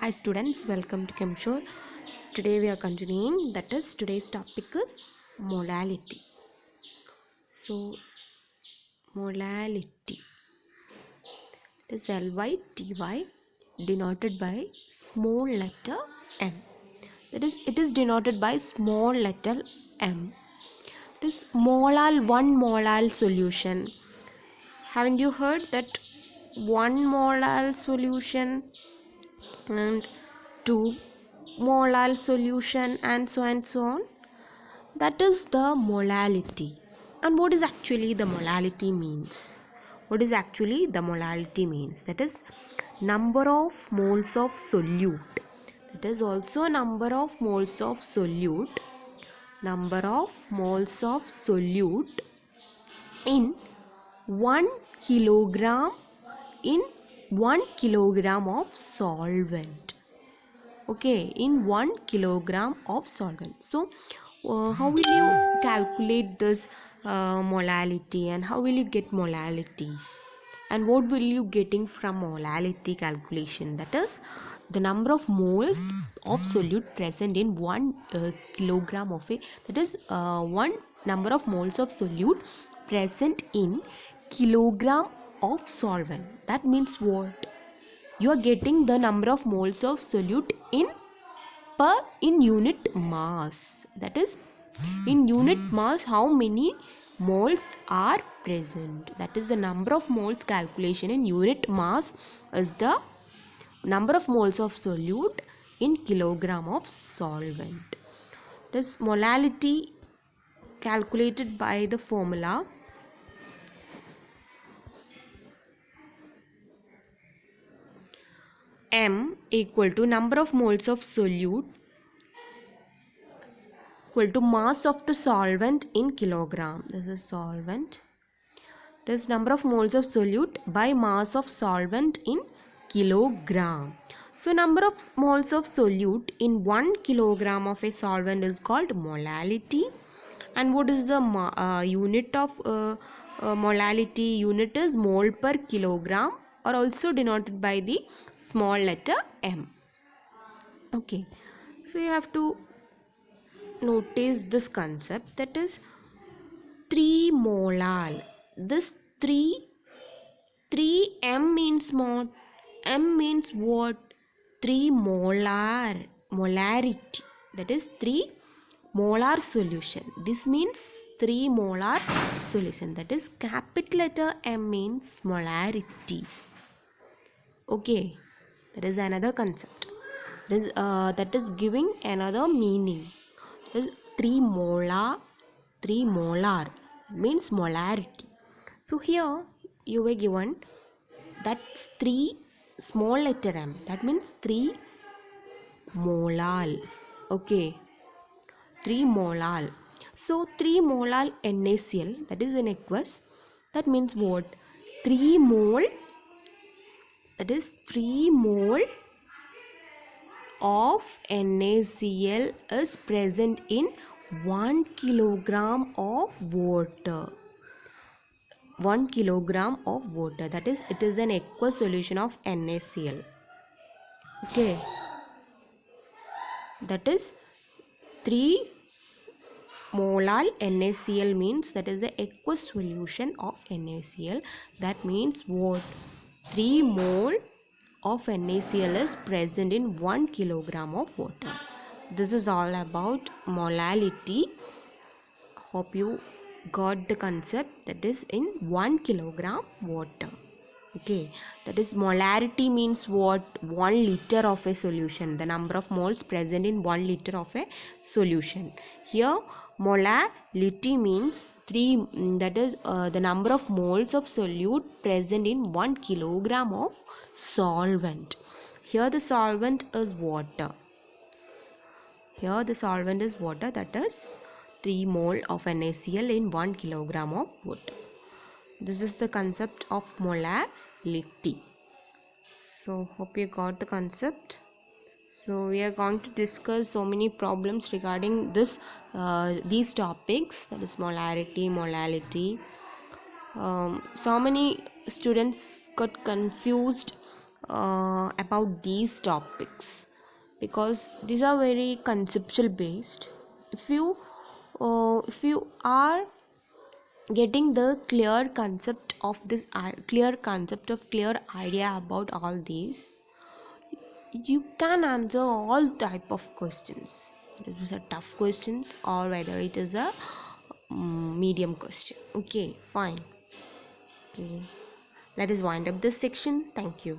Hi students, welcome to ChemSure. Today we are continuing, that is today's topic is molality. So molality is LYTY denoted by small letter m. That is, it is denoted by small letter m. It is molal, 1 molal solution. Haven't you heard that 1 molal solution and 2 molal solution and so on? That is the molality. And what is actually the molality means? What is actually the molality means? That is number of moles of solute. That is also number of moles of solute. Number of moles of solute in 1 kilogram in 1 kilogram of solvent. Okay, in 1 kilogram of solvent. So how will you calculate this molality, and how will you get molality, and what will you getting from molality calculation? That is the number of moles of solute present in 1 kilogram of a, that is 1 number of moles of solute present in kilogram of solvent. That means what? You are getting the number of moles of solute in unit mass. That is, in unit mass, how many moles are present. That is the number of moles calculation in unit mass is the number of moles of solute in kilogram of solvent. This molality calculated by the formula M equal to number of moles of solute equal to mass of the solvent in kilogram. This is solvent. This number of moles of solute by mass of solvent in kilogram. So number of moles of solute in 1 kilogram of a solvent is called molality. And what is the unit of molality? Unit is mole per kilogram, or also denoted by the small letter m. Okay, so you have to notice this concept, that is 3 molal. This 3 m means what? M means what? 3 molarity. That is 3 molar solution. This means 3 molar solution. That is capital letter M means molarity. Okay, that is another concept. That is giving another meaning. 3 molar means molarity. So here you were given that's 3 small letter m, that means 3 molal. Okay, 3 molal. So 3 molal NaCl, that is in aqueous. That means what? 3 mole, that is 3 mole of NaCl is present in 1 kilogram of water. 1 kilogram of water, that is, it is an aqueous solution of NaCl. Okay, that is 3 molal NaCl means that is the aqueous solution of NaCl. That means what? 3 mole of NaCl is present in 1 kilogram of water. This is all about molality. Hope you got the concept, that is in 1 kilogram water. Okay, that is molarity means what? 1 liter of a solution, the number of moles present in 1 liter of a solution. Here molality means 3, that is the number of moles of solute present in 1 kilogram of solvent. Here the solvent is water. Here the solvent is water, that is 3 mole of NaCl in 1 kilogram of water. This is the concept of molality. So hope you got the concept. So we are going to discuss so many problems regarding this these topics, that is molarity. So many students got confused about these topics, because these are very conceptual based. If you are getting the clear idea about all these, you can answer all type of questions, whether it is a tough questions or whether it is a medium question. Okay, fine. Okay, let us wind up this section. Thank you.